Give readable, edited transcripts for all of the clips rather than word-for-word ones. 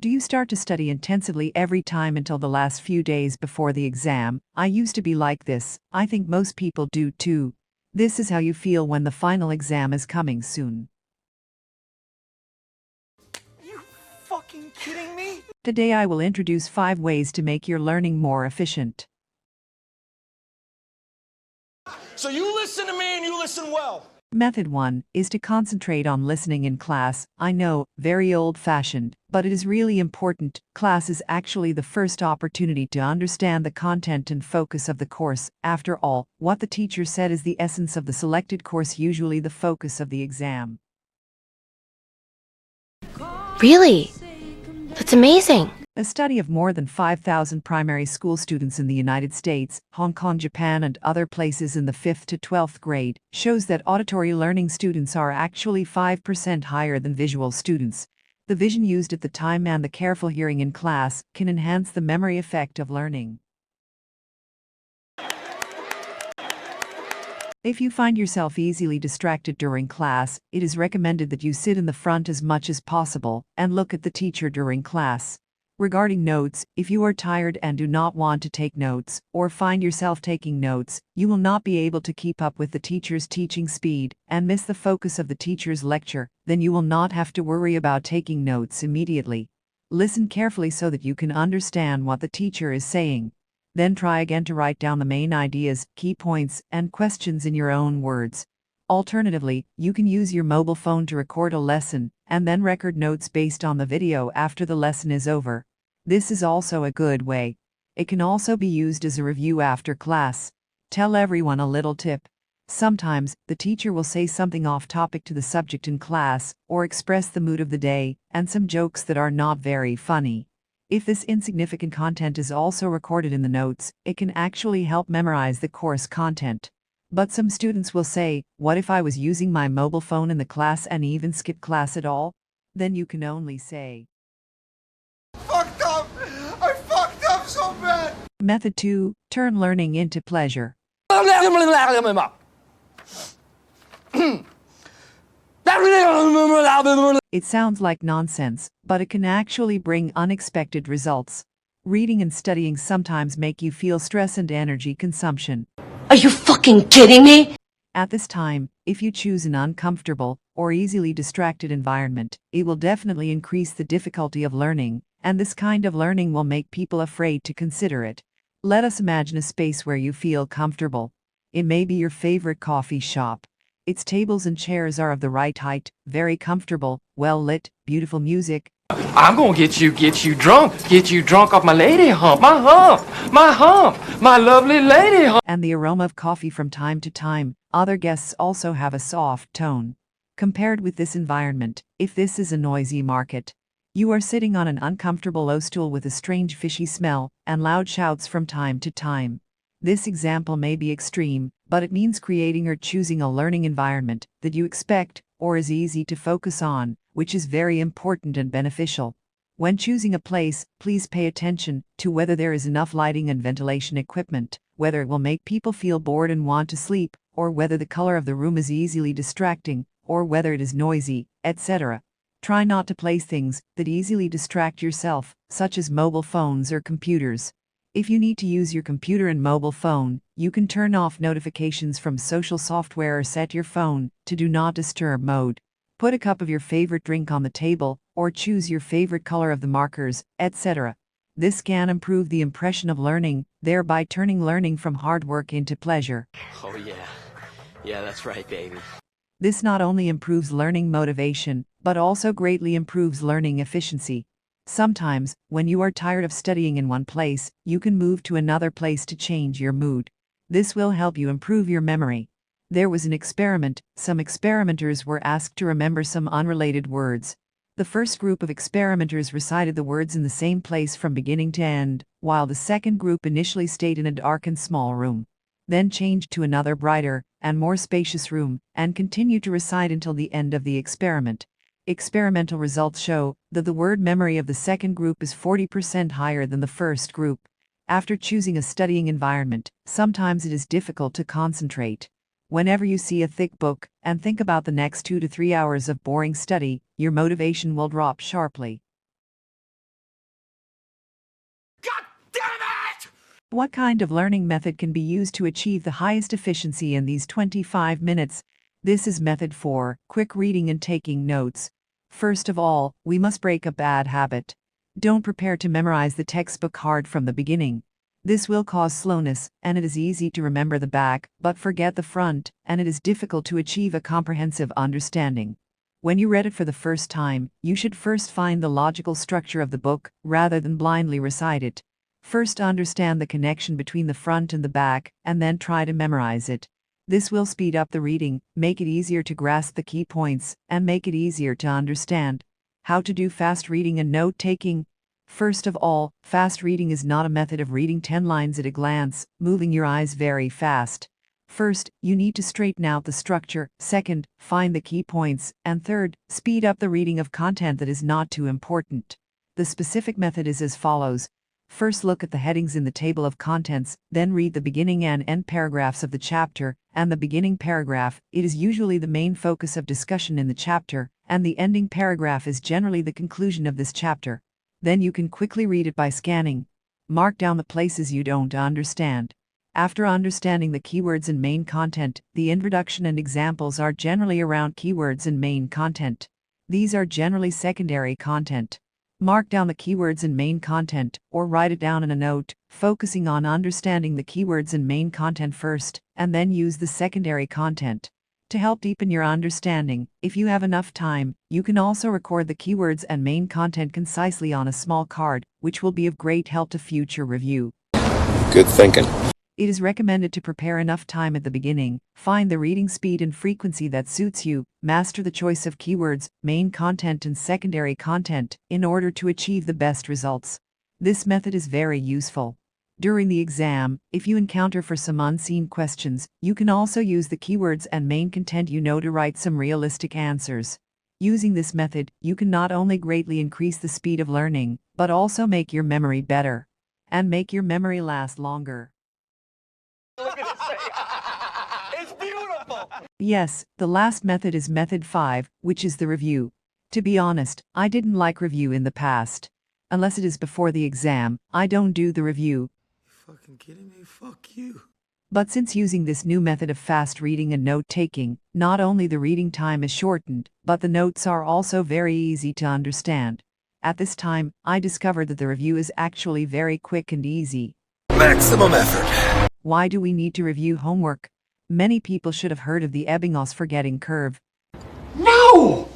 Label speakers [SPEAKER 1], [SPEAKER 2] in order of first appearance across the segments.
[SPEAKER 1] Do you start to study intensively every time until the last few days before the exam? I used to be like this. I think most people do too. This is how you feel when the final exam is coming soon.
[SPEAKER 2] You fucking kidding me?
[SPEAKER 1] Today I will introduce 5 ways to make your learning more efficient.
[SPEAKER 2] So you listen to me and you listen well.
[SPEAKER 1] Method 1 is to concentrate on listening in class. I know, very old-fashioned, but it is really important. Class is actually the first opportunity to understand the content and focus of the course. After all, what the teacher said is the essence of the selected course, usually the focus of the exam.
[SPEAKER 3] Really? That's amazing.
[SPEAKER 1] A study of more than 5,000 primary school students in the United States, Hong Kong, Japan, and other places in the 5th to 12th grade shows that auditory learning students are actually 5% higher than visual students. The vision used at the time and the careful hearing in class can enhance the memory effect of learning. If you find yourself easily distracted during class, it is recommended that you sit in the front as much as possible and look at the teacher during class. Regarding notes, if you are tired and do not want to take notes, or find yourself taking notes, you will not be able to keep up with the teacher's teaching speed and miss the focus of the teacher's lecture. Then you will not have to worry about taking notes immediately. Listen carefully so that you can understand what the teacher is saying. Then try again to write down the main ideas, key points, and questions in your own words. Alternatively, you can use your mobile phone to record a lesson and then record notes based on the video after the lesson is over. This is also a good way. It can also be used as a review after class. Tell everyone a little tip. Sometimes, the teacher will say something off topic to the subject in class, or express the mood of the day, and some jokes that are not very funny. If this insignificant content is also recorded in the notes, it can actually help memorize the course content. But some students will say, "What if I was using my mobile phone in the class and even skip class at all?" Then you can only say,
[SPEAKER 2] Fucked up! I fucked up so bad!
[SPEAKER 1] Method 2, turn learning into pleasure. It sounds like nonsense, but it can actually bring unexpected results. Reading and studying sometimes make you feel stress and energy consumption.
[SPEAKER 3] Are you fucking kidding me?
[SPEAKER 1] At this time, if you choose an uncomfortable or easily distracted environment, it will definitely increase the difficulty of learning, and this kind of learning will make people afraid to consider it. Let us imagine a space where you feel comfortable. It may be your favorite coffee shop. Its tables and chairs are of the right height, very comfortable, well lit, beautiful music.
[SPEAKER 4] I'm gonna get you drunk off my lady hump, my lovely lady hump.
[SPEAKER 1] And the aroma of coffee from time to time. Other guests also have a soft tone. Compared with this environment, if this is a noisy market, you are sitting on an uncomfortable low stool with a strange fishy smell and loud shouts from time to time. This example may be extreme, but it means creating or choosing a learning environment that you expect or is easy to focus on, which is very important and beneficial. When choosing a place, please pay attention to whether there is enough lighting and ventilation equipment, whether it will make people feel bored and want to sleep, or whether the color of the room is easily distracting, or whether it is noisy, etc. Try not to place things that easily distract yourself, such as mobile phones or computers. If you need to use your computer and mobile phone, you can turn off notifications from social software or set your phone to do not disturb mode. Put a cup of your favorite drink on the table, or choose your favorite color of the markers, etc. This can improve the impression of learning, thereby turning learning from hard work into pleasure.
[SPEAKER 5] Oh yeah. Yeah, that's right, baby.
[SPEAKER 1] This not only improves learning motivation, but also greatly improves learning efficiency. Sometimes, when you are tired of studying in one place, you can move to another place to change your mood. This will help you improve your memory. There was an experiment. Some experimenters were asked to remember some unrelated words. The first group of experimenters recited the words in the same place from beginning to end, while the second group initially stayed in a dark and small room, then changed to another brighter and more spacious room, and continued to recite until the end of the experiment. Experimental results show that the word memory of the second group is 40% higher than the first group. After choosing a studying environment, sometimes it is difficult to concentrate. Whenever you see a thick book and think about the next 2 to 3 hours of boring study, your motivation will drop sharply. What kind of learning method can be used to achieve the highest efficiency in these 25 minutes? This is method 4, quick reading and taking notes. First of all, we must break a bad habit. Don't prepare to memorize the textbook hard from the beginning. This will cause slowness, and it is easy to remember the back, but forget the front, and it is difficult to achieve a comprehensive understanding. When you read it for the first time, you should first find the logical structure of the book, rather than blindly recite it. First understand the connection between the front and the back, and then try to memorize it. This will speed up the reading, make it easier to grasp the key points, and make it easier to understand. How to do fast reading and note-taking? First of all, fast reading is not a method of reading 10 lines at a glance, moving your eyes very fast. First, you need to straighten out the structure. Second, find the key points. And third, speed up the reading of content that is not too important. The specific method is as follows. First, look at the headings in the table of contents, then read the beginning and end paragraphs of the chapter, and the beginning paragraph, it is usually the main focus of discussion in the chapter, and the ending paragraph is generally the conclusion of this chapter. Then you can quickly read it by scanning. Mark down the places you don't understand. After understanding the keywords and main content, the introduction and examples are generally around keywords and main content. These are generally secondary content. Mark down the keywords and main content, or write it down in a note, focusing on understanding the keywords and main content first, and then use the secondary content. To help deepen your understanding, if you have enough time, you can also record the keywords and main content concisely on a small card, which will be of great help to future review.
[SPEAKER 6] Good thinking.
[SPEAKER 1] It is recommended to prepare enough time at the beginning, find the reading speed and frequency that suits you, master the choice of keywords, main content and secondary content, in order to achieve the best results. This method is very useful. During the exam, if you encounter for some unseen questions, you can also use the keywords and main content you know to write some realistic answers. Using this method, you can not only greatly increase the speed of learning, but also make your memory better. And make your memory last longer.
[SPEAKER 2] It's beautiful!
[SPEAKER 1] Yes, the last method is method 5, which is the review. To be honest, I didn't like review in the past. Unless it is before the exam, I don't do the review.
[SPEAKER 2] You fucking kidding me? Fuck you.
[SPEAKER 1] But since using this new method of fast reading and note-taking, not only the reading time is shortened, but the notes are also very easy to understand. At this time, I discovered that the review is actually very quick and easy.
[SPEAKER 6] Maximum effort.
[SPEAKER 1] Why do we need to review homework? Many people should have heard of the Ebbinghaus forgetting curve.
[SPEAKER 4] No!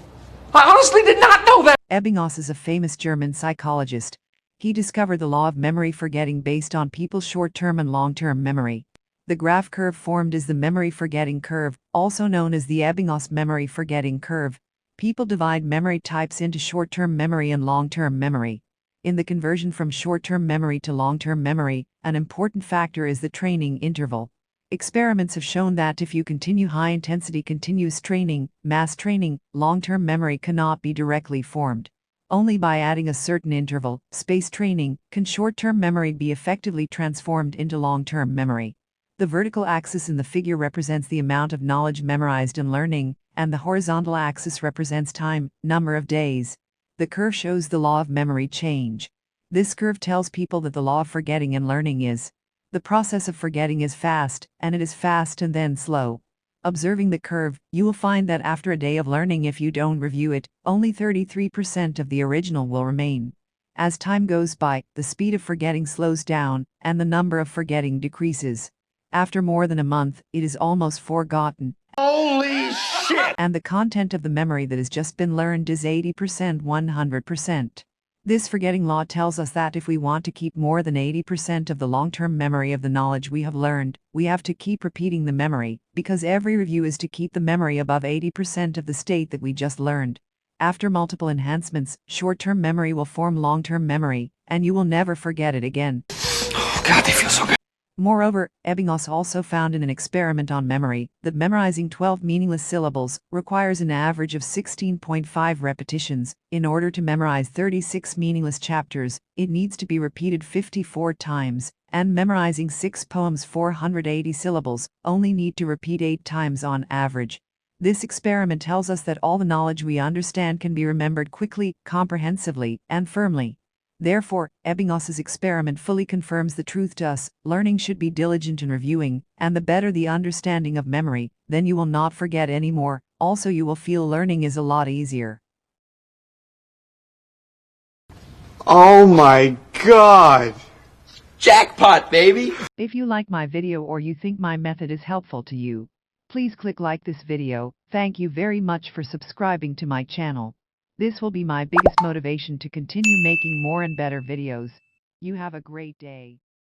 [SPEAKER 4] I honestly did not know that!
[SPEAKER 1] Ebbinghaus is a famous German psychologist. He discovered the law of memory forgetting based on people's short-term and long-term memory. The graph curve formed is the memory forgetting curve, also known as the Ebbinghaus memory forgetting curve. People divide memory types into short-term memory and long-term memory. In the conversion from short-term memory to long-term memory, an important factor is the training interval. Experiments have shown that if you continue high-intensity continuous training, mass training, long-term memory cannot be directly formed. Only by adding a certain interval, space training, can short-term memory be effectively transformed into long-term memory. The vertical axis in the figure represents the amount of knowledge memorized and learning, and the horizontal axis represents time, number of days. The curve shows the law of memory change. This curve tells people that the law of forgetting and learning is. The process of forgetting is fast, and it is fast and then slow. Observing the curve, you will find that after a day of learning, if you don't review it, only 33% of the original will remain. As time goes by, the speed of forgetting slows down, and the number of forgetting decreases. After more than a month, it is almost forgotten.
[SPEAKER 2] Holy shit!
[SPEAKER 1] And the content of the memory that has just been learned is 80%, 100%. This forgetting law tells us that if we want to keep more than 80% of the long-term memory of the knowledge we have learned, we have to keep repeating the memory, because every review is to keep the memory above 80% of the state that we just learned. After multiple enhancements, short-term memory will form long-term memory, and you will never forget it again.
[SPEAKER 4] Oh God, they feel so good.
[SPEAKER 1] Moreover, Ebbinghaus also found in an experiment on memory that memorizing 12 meaningless syllables requires an average of 16.5 repetitions. In order to memorize 36 meaningless chapters, it needs to be repeated 54 times, and memorizing 6 poems 480 syllables only need to repeat 8 times on average. This experiment tells us that all the knowledge we understand can be remembered quickly, comprehensively, and firmly. Therefore, Ebbinghaus's experiment fully confirms the truth to us. Learning should be diligent in reviewing, and the better the understanding of memory, then you will not forget anymore. Also, you will feel learning is a lot easier.
[SPEAKER 2] Oh my god!
[SPEAKER 5] Jackpot, baby!
[SPEAKER 1] If you like my video or you think my method is helpful to you, please click like this video. Thank you very much for subscribing to my channel. This will be my biggest motivation to continue making more and better videos. You have a great day.